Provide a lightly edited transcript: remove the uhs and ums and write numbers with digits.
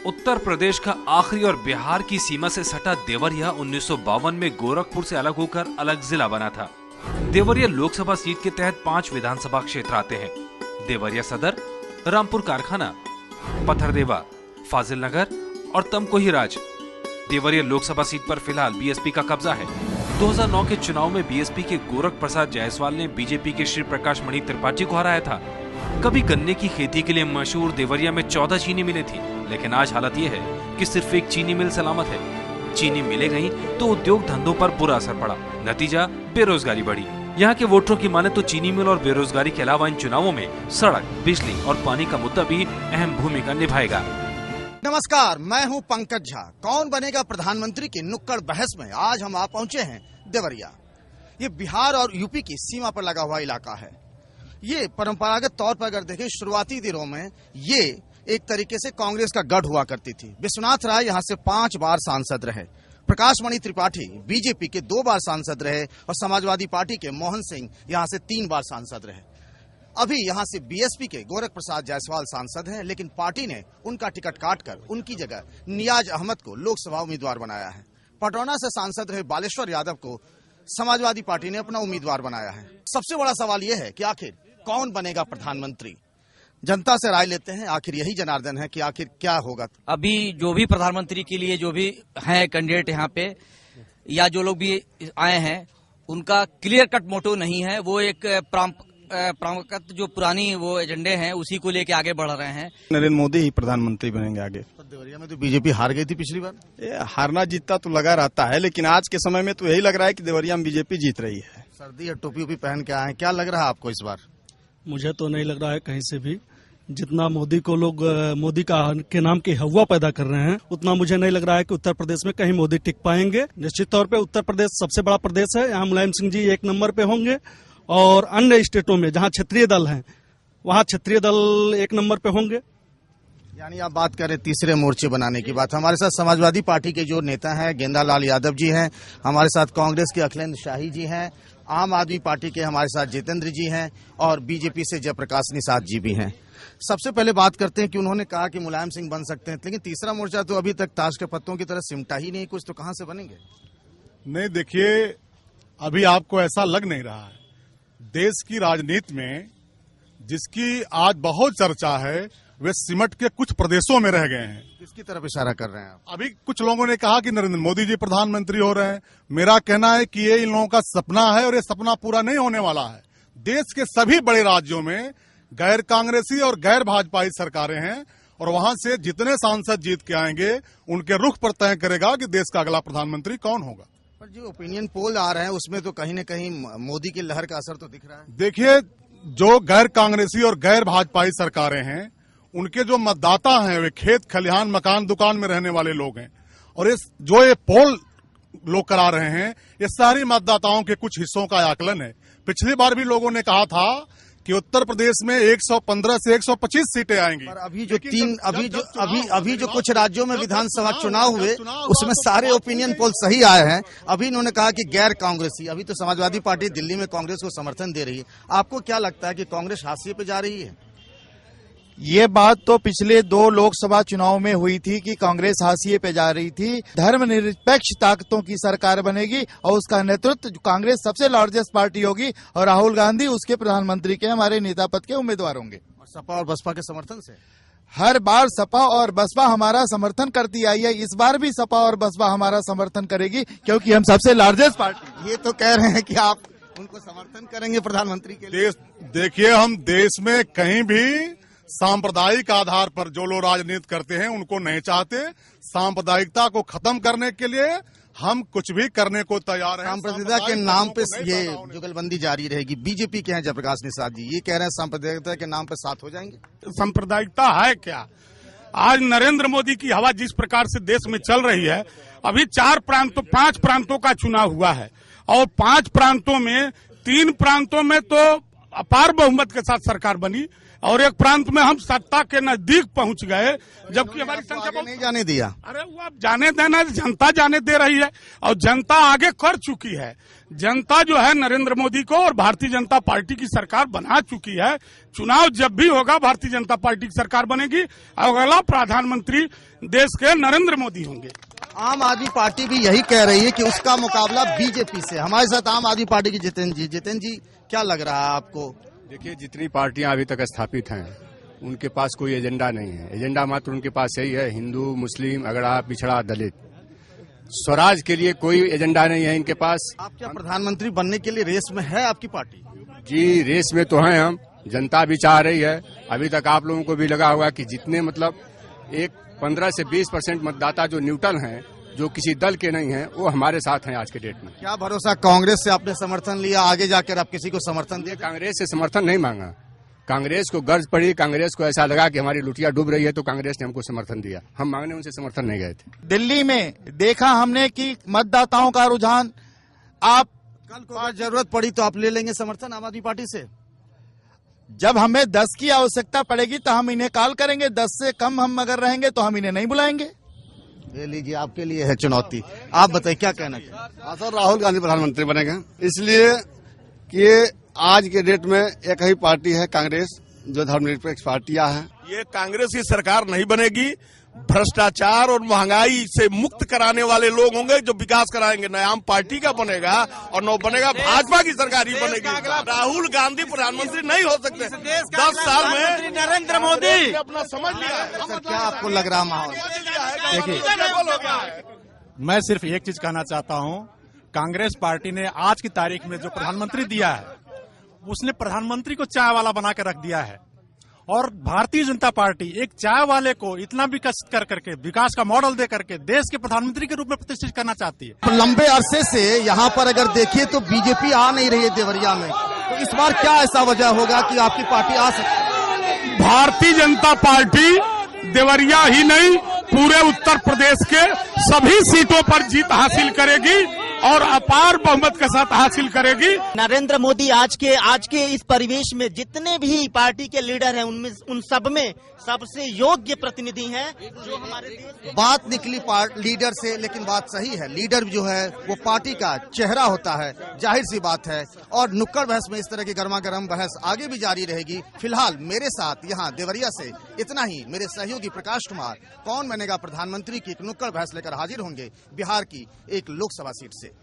उत्तर प्रदेश का आखिरी और बिहार की सीमा से सटा देवरिया 1952 में गोरखपुर से अलग होकर अलग जिला बना था। देवरिया लोकसभा सीट के तहत 5 विधानसभा क्षेत्र आते हैं। देवरिया सदर, रामपुर कारखाना, पथरदेवा, फाजिल नगर और तमकोही राज। देवरिया लोकसभा सीट पर फिलहाल बीएसपी का कब्जा है। 2009 के चुनाव में बीएसपी के गोरख प्रसाद जायसवाल ने बीजेपी के श्री प्रकाश मणि त्रिपाठी को हराया था। कभी गन्ने की खेती के लिए मशहूर देवरिया में 14 चीनी मिलें थी, लेकिन आज हालत ये है कि सिर्फ एक चीनी मिल सलामत है। चीनी मिलें गई तो उद्योग धंधों पर बुरा असर पड़ा, नतीजा बेरोजगारी बढ़ी। यहाँ के वोटरों की माने तो चीनी मिल और बेरोजगारी के अलावा इन चुनावों में सड़क, बिजली और पानी का मुद्दा भी अहम भूमिका निभाएगा। नमस्कार, मैं हूं पंकज झा। कौन बनेगा प्रधानमंत्री की नुक्कड़ बहस में आज हम आप पहुंचे हैं देवरिया। ये बिहार और यूपी की सीमा पर लगा हुआ इलाका है। ये परंपरागत तौर पर अगर देखें, शुरुआती दिनों में ये एक तरीके से कांग्रेस का गढ़ हुआ करती थी। विश्वनाथ राय यहाँ से 5 बार सांसद रहे। प्रकाश मणि त्रिपाठी बीजेपी के 2 बार सांसद रहे और समाजवादी पार्टी के मोहन सिंह यहाँ से 3 बार सांसद रहे। अभी यहाँ से बीएसपी के गोरख प्रसाद जायसवाल सांसद हैं, लेकिन पार्टी ने उनका टिकट काटकर उनकी जगह नियाज अहमद को लोकसभा उम्मीदवार बनाया है। पटौना से सांसद रहे बालेश्वर यादव को समाजवादी पार्टी ने अपना उम्मीदवार बनाया है। सबसे बड़ा सवाल यह है कि आखिर कौन बनेगा प्रधानमंत्री। जनता से राय लेते हैं, आखिर यही जनार्दन है कि आखिर क्या होगा। अभी जो भी प्रधानमंत्री के लिए जो भी हैं कैंडिडेट यहाँ पे या जो लोग भी आए हैं, उनका क्लियर कट मोटो नहीं है। वो एक परंपरागत जो पुरानी वो एजेंडे हैं उसी को लेके आगे बढ़ रहे हैं। नरेंद्र मोदी ही प्रधानमंत्री बनेंगे आगे। देवरिया में तो बीजेपी हार गई थी पिछली बार। हारना जीतता तो लगा रहता है, लेकिन आज के समय में तो यही लग रहा है कि देवरिया में बीजेपी जीत रही है। सर्दी और टोपी वोपी पहन के आए, क्या लग रहा है आपको इस बार? मुझे तो नहीं लग रहा है कहीं से भी। जितना मोदी को लोग मोदी का के नाम की हवा पैदा कर रहे हैं, उतना मुझे नहीं लग रहा है कि उत्तर प्रदेश में कहीं मोदी टिक पाएंगे। निश्चित तौर पे उत्तर प्रदेश सबसे बड़ा प्रदेश है, यहाँ मुलायम सिंह जी 1 नंबर पे होंगे और अन्य स्टेटों में जहाँ क्षेत्रीय दल हैं वहाँ क्षेत्रीय दल 1 नंबर पे होंगे। यानी आप बात करें तीसरे मोर्चे बनाने की बात। हमारे साथ समाजवादी पार्टी के जो नेता हैं गेंदालाल यादव जी हैं, हमारे साथ कांग्रेस के अखिलेंद्र शाही जी हैं, आम आदमी पार्टी के हमारे साथ जितेंद्र जी हैं और बीजेपी से जयप्रकाश निषाद जी भी हैं। सबसे पहले बात करते हैं कि उन्होंने कहा कि मुलायम सिंह बन सकते हैं, लेकिन तीसरा मोर्चा तो अभी तक ताश के पत्तों की तरह सिमटा ही नहीं, कुछ तो कहां से बनेंगे? नहीं, देखिए, अभी आपको ऐसा लग नहीं रहा है। देश की राजनीति में जिसकी आज बहुत चर्चा है वे सिमट के कुछ प्रदेशों में रह गए हैं। किसकी तरफ इशारा कर रहे हैं आप? अभी कुछ लोगों ने कहा कि नरेंद्र मोदी जी प्रधानमंत्री हो रहे हैं। मेरा कहना है कि ये इन लोगों का सपना है और ये सपना पूरा नहीं होने वाला है। देश के सभी बड़े राज्यों में गैर कांग्रेसी और गैर भाजपाई सरकारें हैं और वहां से जितने सांसद जीत के आएंगे उनके रुख पर तय करेगा कि देश का अगला प्रधानमंत्री कौन होगा। पर जो ओपिनियन पोल आ रहे हैं उसमें तो कहीं न कहीं मोदी की लहर का असर तो दिख रहा है। देखिए, जो गैर कांग्रेसी और गैर भाजपाई सरकारें हैं उनके जो मतदाता हैं वे खेत खलिहान मकान दुकान में रहने वाले लोग हैं और ये पोल लोग करा रहे हैं, ये सारी मतदाताओं के कुछ हिस्सों का आकलन है। पिछली बार भी लोगों ने कहा था कि उत्तर प्रदेश में 115 से 125 सीटें आएंगी। पर अभी जो कुछ राज्यों में विधानसभा चुनाव हुए उसमें सारे ओपिनियन पोल सही आए हैं। अभी इन्होंने कहा कि गैर कांग्रेसी, अभी तो समाजवादी पार्टी दिल्ली में कांग्रेस को समर्थन दे रही है। आपको क्या लगता है कि कांग्रेस हाशिए पे जा रही है? ये बात तो पिछले 2 लोकसभा चुनाव में हुई थी कि कांग्रेस हाशिए पे जा रही थी। धर्मनिरपेक्ष ताकतों की सरकार बनेगी और उसका नेतृत्व कांग्रेस सबसे लार्जेस्ट पार्टी होगी और राहुल गांधी उसके प्रधानमंत्री के हमारे नेता पद के उम्मीदवार होंगे। और सपा और बसपा के समर्थन से हर बार सपा और बसपा हमारा समर्थन करती आई है, इस बार भी सपा और बसपा हमारा समर्थन करेगी क्योंकि हम सबसे लार्जेस्ट पार्टी। ये तो कह रहे हैं कि आप उनको समर्थन करेंगे प्रधानमंत्री के लिए। देखिए, हम देश में कहीं भी सांप्रदायिक आधार पर जो लोग राजनीति करते हैं उनको नहीं चाहते। सांप्रदायिकता को खत्म करने के लिए हम कुछ भी करने को तैयार हैं। सांप्रदायिकता के नाम पे ये जुगलबंदी जारी रहेगी। बीजेपी के हैं जयप्रकाश निषाद जी, ये कह रहे हैं सांप्रदायिकता के नाम पे साथ हो जाएंगे। सांप्रदायिकता है क्या? आज नरेंद्र मोदी की हवा जिस प्रकार से देश में चल रही है, अभी 5 प्रांतों का चुनाव हुआ है और 5 प्रांतों में 3 प्रांतों में तो अपार बहुमत के साथ सरकार बनी, और एक प्रांत में हम सत्ता के नजदीक पहुंच गए, जबकि हमारी संख्या आगे नहीं जाने दिया। अरे वो अब जाने देना, जनता जाने दे रही है और जनता आगे कर चुकी है। जनता जो है नरेंद्र मोदी को और भारतीय जनता पार्टी की सरकार बना चुकी है। चुनाव जब भी होगा भारतीय जनता पार्टी की सरकार बनेगी और अगला प्रधानमंत्री देश के नरेंद्र मोदी होंगे। आम आदमी पार्टी भी यही कह रही है कि उसका मुकाबला बीजेपी से। हमारे साथ आम आदमी पार्टी की जितेंद्र जी, क्या लग रहा है आपको? देखिए, जितनी पार्टियां अभी तक स्थापित हैं उनके पास कोई एजेंडा नहीं है। एजेंडा मात्र उनके पास यही है, हिंदू, मुस्लिम, अगड़ा, पिछड़ा, दलित। स्वराज के लिए कोई एजेंडा नहीं है इनके पास। आप क्या प्रधानमंत्री बनने के लिए रेस में है आपकी पार्टी? जी, रेस में तो हैं हम, जनता भी चाह रही है। अभी तक आप लोगों को भी लगा होगा कि जितने मतलब एक 15 से 20% मतदाता जो न्यूट्रल हैं, जो किसी दल के नहीं हैं, वो हमारे साथ हैं आज के डेट में। क्या भरोसा, कांग्रेस से आपने समर्थन लिया, आगे जाकर आप किसी को समर्थन दिए? कांग्रेस से समर्थन नहीं मांगा। कांग्रेस को गर्ज पड़ी, कांग्रेस को ऐसा लगा कि हमारी लुटिया डूब रही है तो कांग्रेस ने हमको समर्थन दिया। हम मांगने उनसे समर्थन नहीं गए थे। दिल्ली में देखा हमने कि मतदाताओं का रुझान, आप कल को अगर जरूरत पड़ी तो आप ले लेंगे समर्थन आम आदमी पार्टी से? जब हमें 10 की आवश्यकता पड़ेगी तो हम इन्हें कॉल करेंगे। 10 से कम हम अगर रहेंगे तो हम इन्हें नहीं बुलाएंगे। ये लीजिए, आपके लिए है चुनौती। आप बताइए क्या कहना चाहिए? सर, राहुल गांधी प्रधानमंत्री बनेंगे, इसलिए कि आज के डेट में एक ही पार्टी है कांग्रेस, जो धर्मनिरपेक्ष पार्टियां हैं। ये कांग्रेस की सरकार नहीं बनेगी। भ्रष्टाचार और महंगाई से मुक्त कराने वाले लोग होंगे जो विकास कराएंगे। न आम पार्टी का बनेगा और न बनेगा भाजपा की सरकार ही बनेगी। राहुल गांधी प्रधानमंत्री नहीं हो सकते। 10 साल में नरेंद्र मोदी अपना समझ लिया। सर, क्या आपको लग रहा माहौल? देखिए, मैं सिर्फ एक चीज कहना चाहता हूँ, कांग्रेस पार्टी ने आज की तारीख में जो प्रधानमंत्री दिया है, उसने प्रधानमंत्री को चाय वाला बना के रख दिया है। और भारतीय जनता पार्टी एक चाय वाले को इतना विकसित कर करके, विकास का मॉडल दे करके देश के प्रधानमंत्री के रूप में प्रतिष्ठित करना चाहती है। लंबे अरसे से यहाँ पर अगर देखिए तो बीजेपी आ नहीं रही है देवरिया में, तो इस बार क्या ऐसा वजह होगा कि आपकी पार्टी आ सकती है? भारतीय जनता पार्टी देवरिया ही नहीं, पूरे उत्तर प्रदेश के सभी सीटों पर जीत हासिल करेगी और अपार बहुमत के साथ हासिल करेगी। नरेंद्र मोदी आज के इस परिवेश में जितने भी पार्टी के लीडर हैं, उनमें उन सब में सबसे योग्य प्रतिनिधि हैं जो हमारे देश। बात निकली लीडर से, लेकिन बात सही है। लीडर जो है वो पार्टी का चेहरा होता है, जाहिर सी बात है। और नुक्कड़ बहस में इस तरह की गर्मा गर्म बहस आगे भी जारी रहेगी। फिलहाल मेरे साथ यहाँ देवरिया से इतना ही। मेरे सहयोगी प्रकाश कुमार कौन बनेगा प्रधानमंत्री की एक नुक्कड़ बहस लेकर हाजिर होंगे बिहार की एक लोकसभा सीट से।